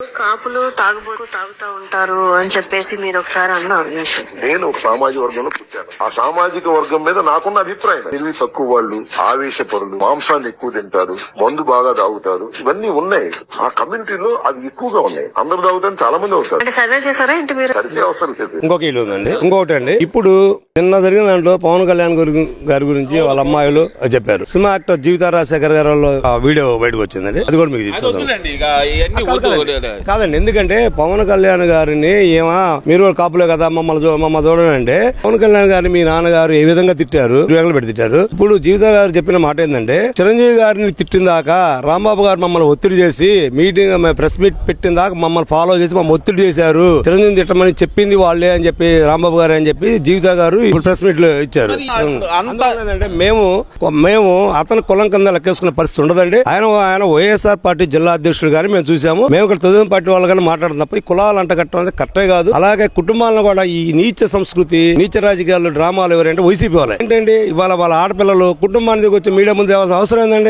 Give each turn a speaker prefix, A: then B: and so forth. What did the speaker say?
A: కాపులు తాగుతా ఉంటారు అని చెప్పేసి మీరు ఒకసారి అన్నారు.
B: నేను ఒక సామాజిక వర్గంలో పుట్టాను. ఆ సామాజిక వర్గం మీద నాకున్న అభిప్రాయం, తెలివి తక్కువ వాళ్ళు, ఆవేశపరులు, మాంసాన్ని ఎక్కువ తింటారు, మందు బాగా తాగుతారు, ఇవన్నీ ఉన్నాయి. ఆ కమ్యూనిటీలో అవి ఎక్కువగా ఉన్నాయి. అందరు తాగుతారు, చాలా మంది అవుతారు.
A: అంటే సర్వే చేశారా ఏంటి మీరు?
B: సరిగ్గా అవసరం లేదు.
C: ఇంకొక ఇల్లు ఉందండి. ఇంకొకటి అండి, ఇప్పుడు నిన్న జరిగిన దాంట్లో పవన్ కళ్యాణ్ గారి గురించి వాళ్ళ అమ్మాయిలు చెప్పారు. సినిమా యాక్టర్ జీవిత రాజశేఖర్ గారు వీడియో బయటకు వచ్చిందండి. అది కూడా మీకు చూపిస్తాను. కాదండి, ఎందుకంటే పవన్ కళ్యాణ్ గారిని మీరు కాపులే కదా మమ్మల్ని చూడండి అంటే, పవన్ కళ్యాణ్ గారిని మీ నాన్నగారు ఏ విధంగా తిట్టారు, పెట్టి తిట్టారు. ఇప్పుడు జీవిత గారు చెప్పిన మాట ఏంటంటే, చిరంజీవి గారిని తిట్టిన దాకా రాంబాబు గారు మమ్మల్ని ఒత్తిడి చేసి ప్రెస్ మీట్ పెట్టిన దాకా మమ్మల్ని ఫాలో చేసి మమ్మల్ని ఒత్తిడి చేశారు. చిరంజీవి తిట్టమని చెప్పింది వాళ్ళే అని చెప్పి రాంబాబు గారు అని చెప్పి జీవిత గారు ఇప్పుడు ప్రెస్ మీట్ లో ఇచ్చారు. మేము అతను కులం కింద లెక్కేసుకునే పరిస్థితి ఉండదండి. ఆయన వైఎస్ఆర్ పార్టీ జిల్లా అధ్యక్షుడు గాని మేము చూసాము. మేము ఇక్కడ తెలుగు పార్టీ వాళ్ళు కానీ మాట్లాడడం తప్ప ఈ కులాలు అంటగట్టడం అనేది కరెక్టే కాదు. అలాగే కుటుంబాలను కూడా ఈ నీచ సంస్కృతి, నీచ రాజకీయాలు, డ్రామాలు ఎవరంటే వైసీపీ వాళ్ళే. ఏంటండి, ఇవాళ వాళ్ళ ఆడపిల్లలు కుటుంబానికి వచ్చి మీడియా ముందు అవసరం ఏందండి?